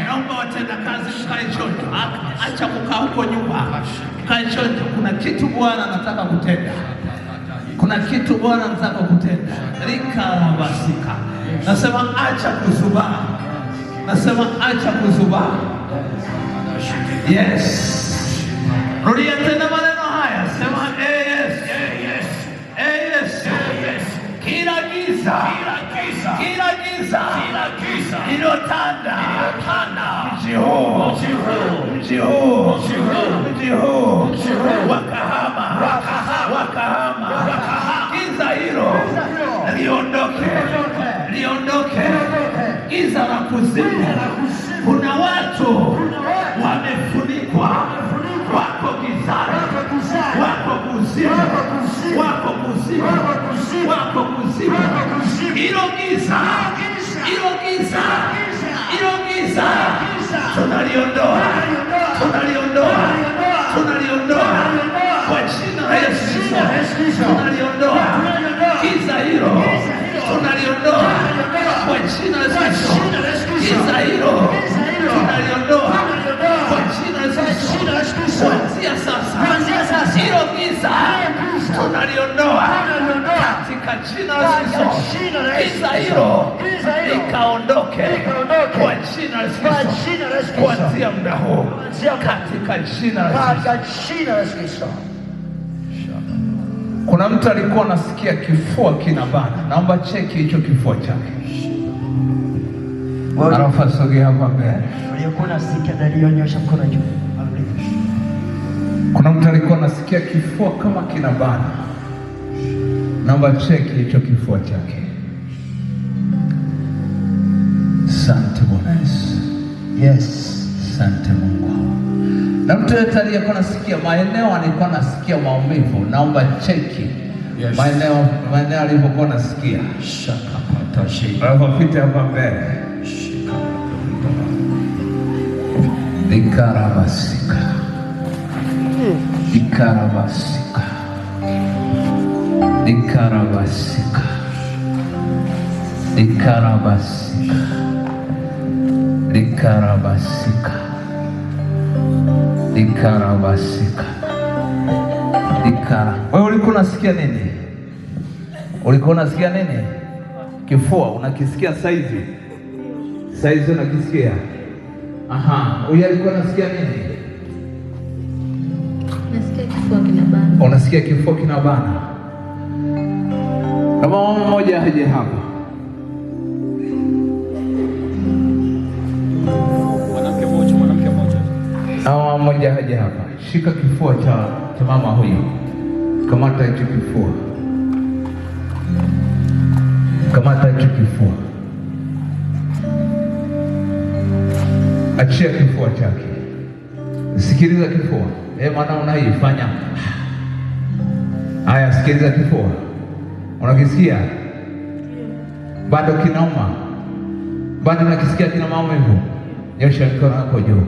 Naomba watenda kazi mkae chonjo. Acha kukaa huko nyuma. Mkae chonjo. Kuna kitu Bwana anataka kutenda. Kuna kitu Bwana anataka kutenda. Rikarabasika. Nasema acha kuzubaa. Nasema acha kuzubaa. Yes. Rudia tena maneno haya. Sema yes. Yes. Kila giza iliyotanda mji huu wakahama giza hilo liondoke giza la kuzimu. Kuna watu wamefunikwa, wako gizani, wako kuzimu. Hilo giza tunaliondoa kwa jina la Yesu Kristo. Tunaliondoa giza hilo, tunaliondoa kwa jina la Yesu Kristo. Giza hilo tunaliondoa kwa jina la Yesu Kristo. Kuanzia sasa hilo giza tunaliondoa katika jina la Yesu Kristo. Giza hilo likaondoke kwa jina la Yesu Kristo. Kuanzia muda huu katika jina la Yesu Kristo. Kuna mtu alikuwa anasikia kifua kinabana. Naomba cheki hicho kifua chake. Alafu sogea hapa mbele. Kuna mtu alikuwa anasikia kifua kama kinabana. Naomba cheki hicho kifua chake. Asante Bwana Yesu. Yes, asante Mungu. Na mtu yote aliyekuwa anasikia maeneo alikuwa anasikia maumivu, naomba cheki. Yes. Maeneo alivyokuwa anasikia. Shakapata shika. Alipopita hapa mbele. Ikarabasika. Wewe ulikuwa unasikia nini? Ulikuwa unasikia nini? Kifua unakisikia saizi? Saizi unakisikia? Aha, huyu alikuwa anasikia nini? Nasikia kifua kinabana. Unasikia kifua kinabana? Kama mama mmoja aje hapa. Mwanamke mmoja. Mama mmoja aje hapa. Shika kifua cha mama huyu. Kamata hicho kifua. Achia kifua chake. Sikiliza kifua. Maana unaifanya. Haya, sikiliza kifua. Unakisikia? Bado kinauma. Bado unakisikia kina maumivu. Nyosha mikono yako juu.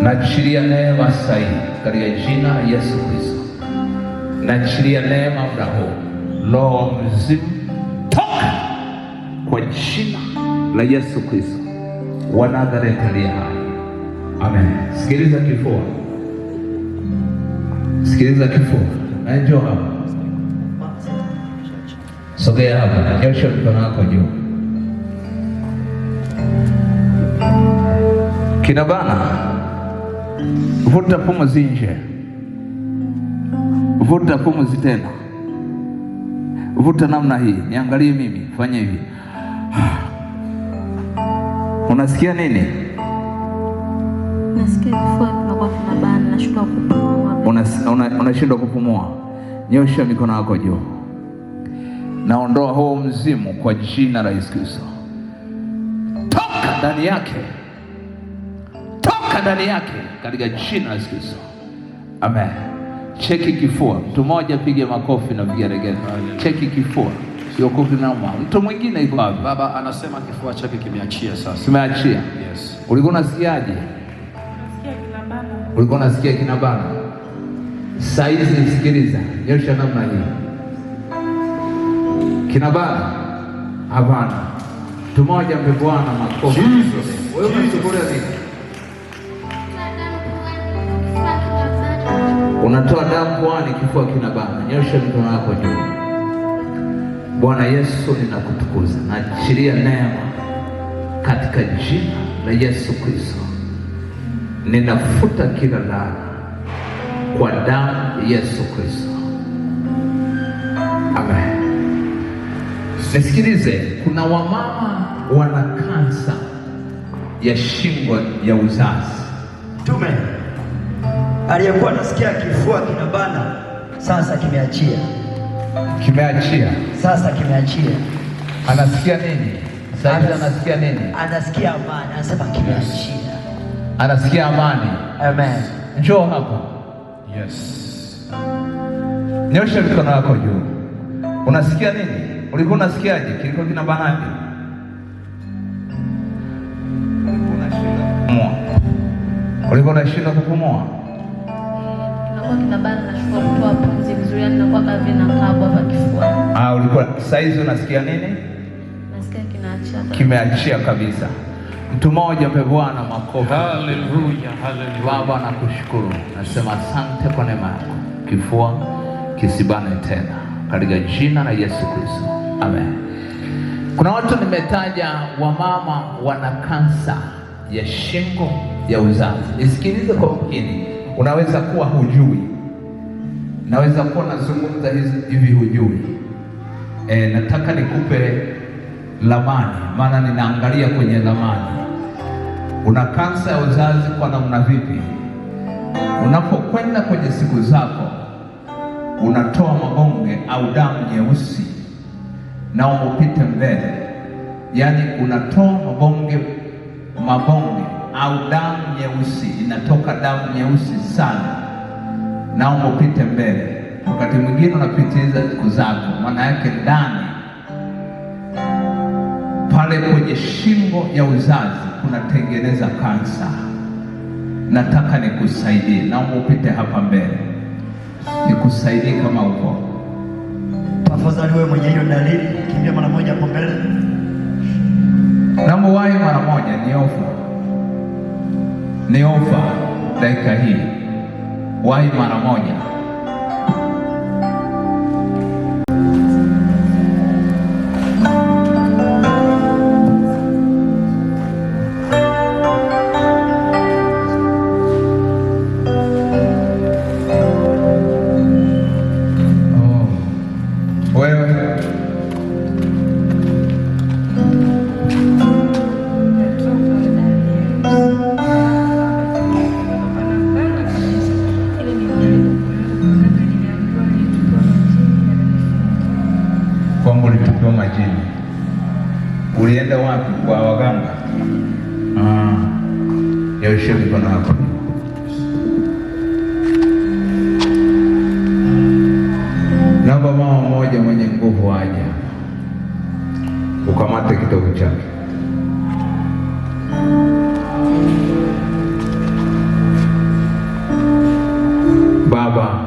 Naachilia neema sahihi katika jina la Yesu Kristo. Naachilia neema muda huu. Roho mzimu toka kwa jina la Yesu Kristo wa Nazareti aliye hai. Amen. Sikiliza kifua. Na njoo hapa. Sogea hapa. Nyosha mikono yako juu. Kinabana. Vuta pumzi nje. Vuta pumzi tena. Vuta namna hii. Niangalie mimi. Fanya hivi. Unasikia nini? Nasikia kifua kinakuwa kinabana, nashindwa kupumua. Unashindwa kupumua. Nyosha mikono yako juu. naondoa huo mzimu kwa jina la Yesu Kristo. Toka ndani yake, toka ndani yake katika jina la Yesu Kristo. Amen. Cheki kifua. Mtu mmoja pige makofi na vigeregere. Cheki kifua. Sio kofi nauma. Mtu mwingine yuko wapi? Baba anasema kifua chake kimeachia sasa. Kimeachia. Yes. Ulikuwa unasikiaje? Nasikia kinabana. Ulikuwa unasikia kinabana. Saizi nisikiliza. Nyosha namna hii. Kinabana? Hapana. Mtu mmoja mbebwana makofi. Wewe unasikia nini? Unatoa damu puani, kifua kinabana. Nyosha mikono yako juu. Bwana Yesu, ninakutukuza. Naachilia neema katika jina la Yesu Kristo. Ninafuta kila laana kwa damu ya Yesu Kristo. Amen. Nisikilize, kuna wamama wana kansa ya shingo ya uzazi. Tume aliyekuwa anasikia kifua kinabana sasa kimeachia. Kimeachia. Sasa kimeachia. Anasikia nini? Sasa anasikia nini? Anasikia amani. Anasema kimeachia. Anasikia amani. Amen. Njoo hapa. Yes. Nyosha mikono yako juu. Unasikia nini? Ulikuwa unasikiaje? Kilikuwa kinabanaje? Ulikuwa unashindwa kupumua? Kinakuwa kinabana na shukua kutoa pumzi vizuri, yani nakuwa kama vile nakabwa hapa kifua. Ulikuwa saizi unasikia nini? Nasikia kinaachia. Kimeachia kabisa. Mtu mmoja mpe Bwana makofi. Hallelujah, hallelujah. Baba nakushukuru. Nasema asante kwa neema yako. Kifua kisibane tena katika jina la Yesu Kristo. Amen. Kuna watu nimetaja, wamama wana kansa ya shingo ya uzazi. Nisikilize kwa makini. Unaweza kuwa hujui. Naweza kuwa nazungumza hivi hujui. Nataka nikupe lamani, maana ninaangalia kwenye lamani. Una kansa ya uzazi kwa namna vipi? Unapokwenda kwenye siku zako, unatoa mabonge au damu nyeusi na upite mbele. Yaani unatoa mabonge au damu nyeusi, inatoka damu nyeusi sana na upite mbele. Wakati mwingine unapitiza siku zako, maana yake ndani pale kwenye shingo ya uzazi kunatengeneza kansa. Nataka nikusaidie, naomba upite hapa mbele nikusaidie. Kama uko tafadhali, wewe mwenye hiyo dalili, kimbia mara moja hapo mbele. Naomba wahi mara moja. Ni ofa dakika hii, wahi mara moja. Ulienda wapi? Kwa waganga? Nyosha mikono yako. Naomba mama mmoja mwenye nguvu aje ukamate kitovu chake. Baba,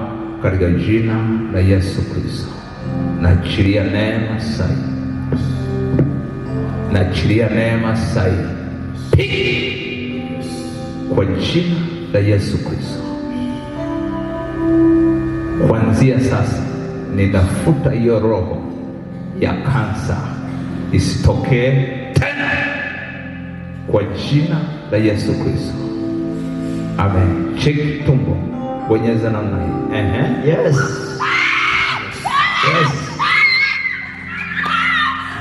katika jina la Yesu Kristo, naachilia neema sahihi. Naachilia neema sahihi kwa jina la Yesu Kristo. Kuanzia sasa ninafuta hiyo roho ya kansa isitokee tena kwa jina la Yesu Kristo. Amen. Cheki tumbo, bonyeza namna hii. Yes.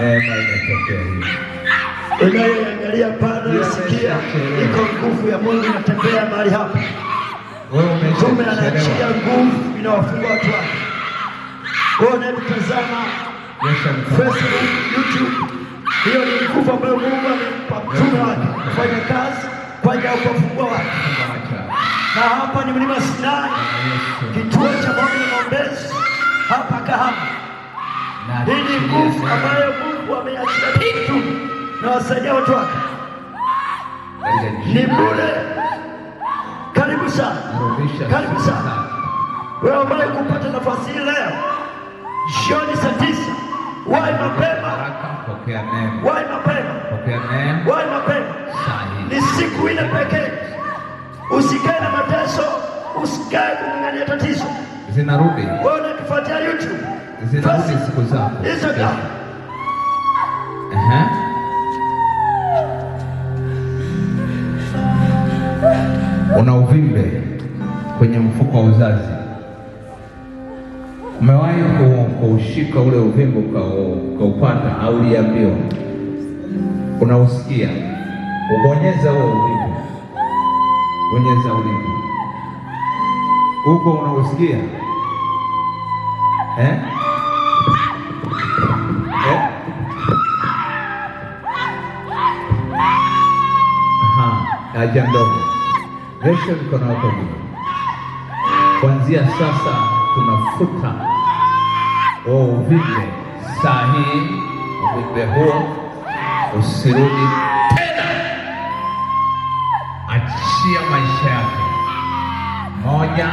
Neema inatokea hivi. Unayoangalia pale, sikia, iko nguvu ya Mungu inatembea mahali hapa. Mtume anaachia nguvu inawafungua watu wake. Wewe unayetazama Facebook, YouTube. Hiyo ni nguvu ambayo Mungu amempa mtume wake kufanya kazi kwa ajili ya kufungua watu. Na hapa ni Mlima Sinai, kituo cha maombi na maombezi hapa Kahama. Hii ni nguvu ambayo Mungu ameachilia mtume na wasaidia watu wake. Ni bure. Karibu sana. Karibu sana. Wewe ambaye kupata nafasi hii leo, jioni saa 9, wahi mapema. Wahi mapema. Wahi mapema. Ni siku ile pekee. Usikae na mateso, usikae kung'ang'ania tatizo. Zinarudi. Wewe unakifuatia YouTube. Zinarudi siku zako. Instagram. Una uvimbe kwenye mfuko wa uzazi. Umewahi kuushika ule uvimbe ukaupata au uliambiwa? Unausikia? Ubonyeza huo uvimbe. Bonyeza ulipo. Huko unausikia? Haja ndogo. Resha mkono wako juu. Kuanzia sasa tunafuta uvimbe. Saa hii uvimbe huo usirudi tena. Achia maisha yake. 1,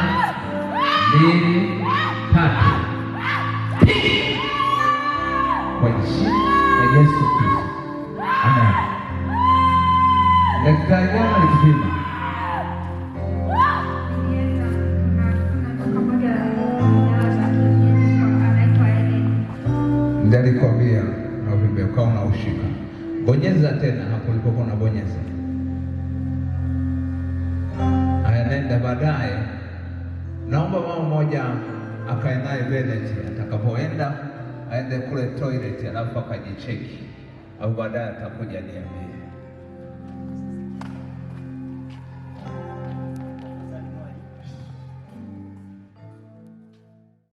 2, 3. Kwa jina la Yesu Kristo. Amen. Daktari gani alikupima? Ndiye alikwambia na uvimbe ukao unaushika. Bonyeza tena hapo ulipokuwa unabonyeza. Haya, nenda baadaye. Naomba mama mmoja akae naye Bennett, atakapoenda aende kule toilet alafu akajicheki, au baadaye atakuja niambie.